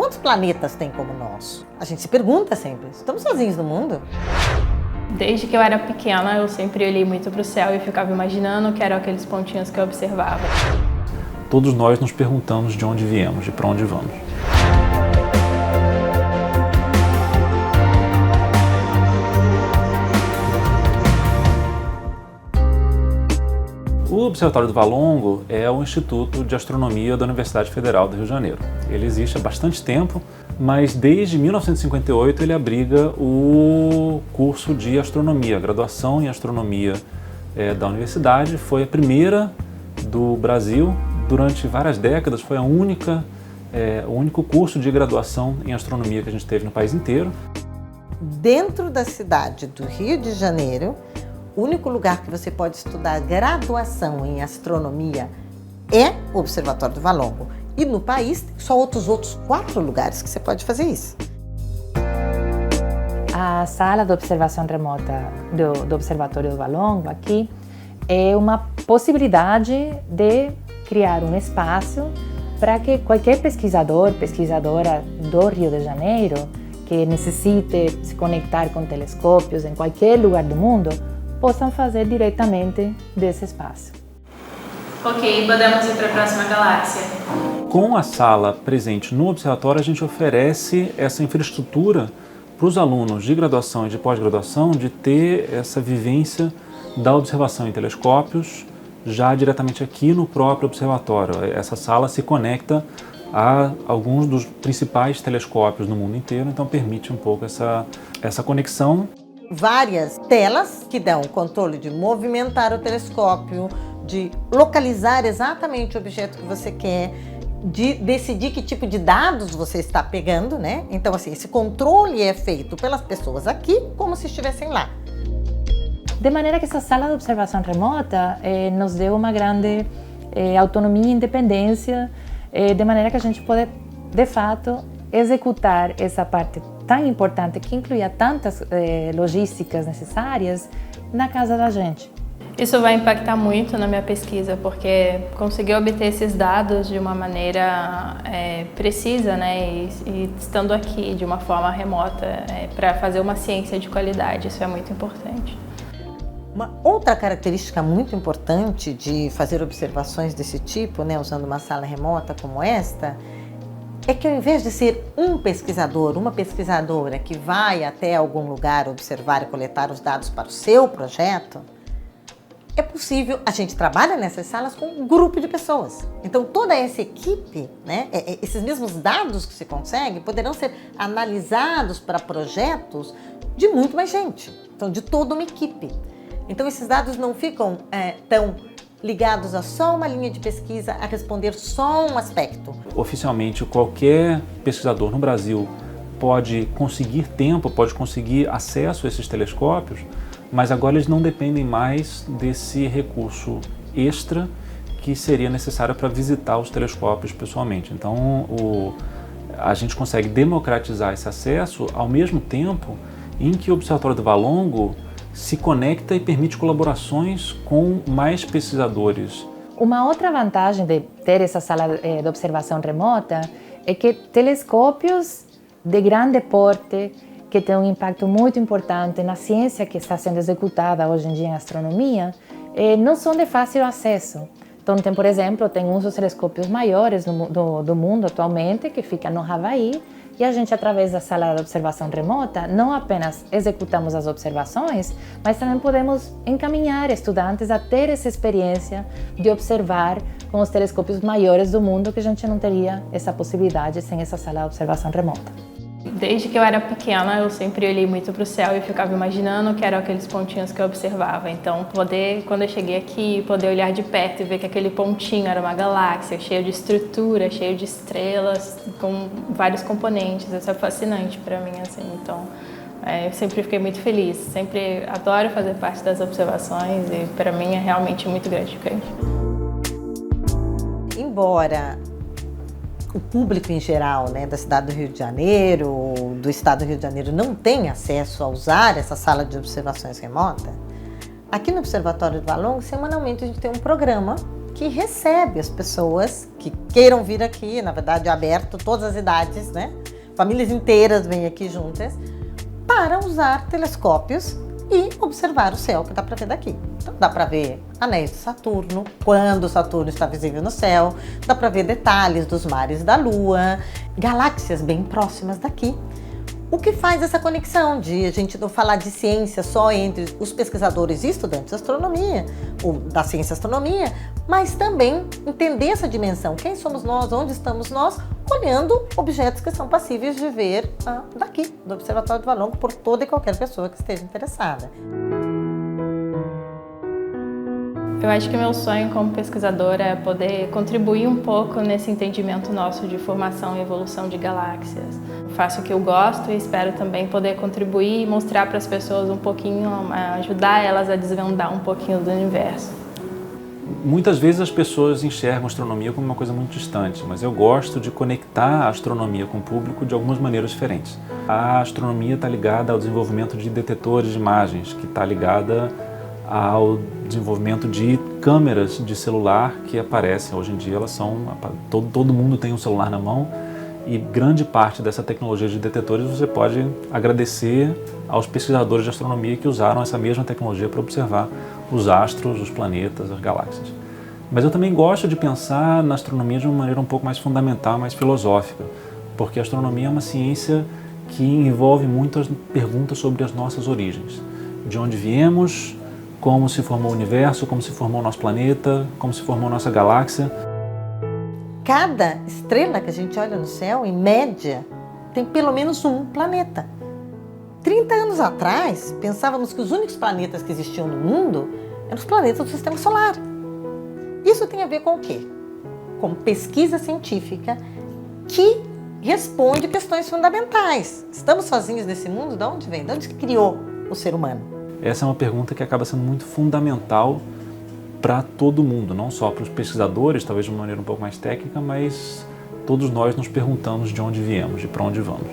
Quantos planetas tem como o nosso? A gente se pergunta sempre, estamos sozinhos no mundo? Desde que eu era pequena, eu sempre olhei muito para o céu e ficava imaginando que eram aqueles pontinhos que eu observava. Todos nós nos perguntamos de onde viemos e para onde vamos. O Observatório do Valongo é o Instituto de Astronomia da Universidade Federal do Rio de Janeiro. Ele existe há bastante tempo, mas desde 1958 ele abriga o curso de astronomia, a graduação em astronomia da universidade. Foi a primeira do Brasil, durante várias décadas foi o único curso de graduação em astronomia que a gente teve no país inteiro. Dentro da cidade do Rio de Janeiro, o único lugar que você pode estudar graduação em astronomia é o Observatório do Valongo. E no país, só outros 4 lugares que você pode fazer isso. A sala de observação remota do Observatório do Valongo aqui é uma possibilidade de criar um espaço para que qualquer pesquisadora do Rio de Janeiro que necessite se conectar com telescópios em qualquer lugar do mundo possam fazer diretamente desse espaço. Ok, podemos ir para a próxima galáxia. Com a sala presente no observatório, a gente oferece essa infraestrutura para os alunos de graduação e de pós-graduação de ter essa vivência da observação em telescópios já diretamente aqui no próprio observatório. Essa sala se conecta a alguns dos principais telescópios no mundo inteiro, então permite um pouco essa conexão. Várias telas que dão o controle de movimentar o telescópio, de localizar exatamente o objeto que você quer, de decidir que tipo de dados você está pegando, né? Então, assim, esse controle é feito pelas pessoas aqui como se estivessem lá. De maneira que essa sala de observação remota nos deu uma grande autonomia e independência, de maneira que a gente pode, de fato, executar essa parte tão importante que incluía tantas logísticas necessárias na casa da gente. Isso vai impactar muito na minha pesquisa, porque conseguir obter esses dados de uma maneira precisa, né? E estando aqui de uma forma remota para fazer uma ciência de qualidade, isso é muito importante. Uma outra característica muito importante de fazer observações desse tipo, né, usando uma sala remota como esta, é que ao invés de ser um pesquisador, uma pesquisadora que vai até algum lugar observar e coletar os dados para o seu projeto, é possível, a gente trabalha nessas salas com um grupo de pessoas. Então toda essa equipe, né, esses mesmos dados que se consegue, poderão ser analisados para projetos de muito mais gente, então de toda uma equipe. Então esses dados não ficam tão ligados a só uma linha de pesquisa, a responder só um aspecto. Oficialmente, qualquer pesquisador no Brasil pode conseguir tempo, pode conseguir acesso a esses telescópios, mas agora eles não dependem mais desse recurso extra que seria necessário para visitar os telescópios pessoalmente. Então, a gente consegue democratizar esse acesso ao mesmo tempo em que o Observatório do Valongo se conecta e permite colaborações com mais pesquisadores. Uma outra vantagem de ter essa sala de observação remota é que telescópios de grande porte, que têm um impacto muito importante na ciência que está sendo executada hoje em dia em astronomia, não são de fácil acesso. Então, por exemplo, tem uns dos telescópios maiores do mundo atualmente, que fica no Havaí, e a gente, através da sala de observação remota, não apenas executamos as observações, mas também podemos encaminhar estudantes a ter essa experiência de observar com os telescópios maiores do mundo, que a gente não teria essa possibilidade sem essa sala de observação remota. Desde que eu era pequena, eu sempre olhei muito para o céu e ficava imaginando que eram aqueles pontinhos que eu observava. Então, quando eu cheguei aqui, poder olhar de perto e ver que aquele pontinho era uma galáxia cheia de estrutura, cheio de estrelas, com vários componentes, isso é fascinante para mim, assim. Então, eu sempre fiquei muito feliz, sempre adoro fazer parte das observações e para mim é realmente muito gratificante. Embora o público em geral, né, da cidade do Rio de Janeiro, do estado do Rio de Janeiro, não tem acesso a usar essa sala de observações remota, aqui no Observatório do Valongo, semanalmente a gente tem um programa que recebe as pessoas que queiram vir aqui, na verdade é aberto, todas as idades, né? Famílias inteiras vêm aqui juntas, para usar telescópios e observar o céu que dá para ver daqui. Então dá para ver anéis de Saturno, quando Saturno está visível no céu, dá para ver detalhes dos mares da Lua, galáxias bem próximas daqui. O que faz essa conexão de a gente não falar de ciência só entre os pesquisadores e estudantes de astronomia, ou da ciência e astronomia, mas também entender essa dimensão. Quem somos nós, onde estamos nós, olhando objetos que são passíveis de ver daqui, do Observatório do Valongo, por toda e qualquer pessoa que esteja interessada. Eu acho que meu sonho como pesquisadora é poder contribuir um pouco nesse entendimento nosso de formação e evolução de galáxias. Eu faço o que eu gosto e espero também poder contribuir e mostrar para as pessoas um pouquinho, ajudar elas a desvendar um pouquinho do universo. Muitas vezes as pessoas enxergam a astronomia como uma coisa muito distante, mas eu gosto de conectar a astronomia com o público de algumas maneiras diferentes. A astronomia está ligada ao desenvolvimento de detetores de imagens, que está ligada ao desenvolvimento de câmeras de celular que aparecem. Hoje em dia elas são, todo mundo tem um celular na mão e grande parte dessa tecnologia de detetores você pode agradecer aos pesquisadores de astronomia que usaram essa mesma tecnologia para observar os astros, os planetas, as galáxias. Mas eu também gosto de pensar na astronomia de uma maneira um pouco mais fundamental, mais filosófica, porque a astronomia é uma ciência que envolve muitas perguntas sobre as nossas origens. De onde viemos, como se formou o universo, como se formou o nosso planeta, como se formou a nossa galáxia. Cada estrela que a gente olha no céu, em média, tem pelo menos um planeta. 30 anos atrás, pensávamos que os únicos planetas que existiam no mundo eram os planetas do Sistema Solar. Isso tem a ver com o quê? Com pesquisa científica que responde questões fundamentais. Estamos sozinhos nesse mundo? De onde vem? De onde se criou o ser humano? Essa é uma pergunta que acaba sendo muito fundamental para todo mundo, não só para os pesquisadores, talvez de uma maneira um pouco mais técnica, mas todos nós nos perguntamos de onde viemos e para onde vamos.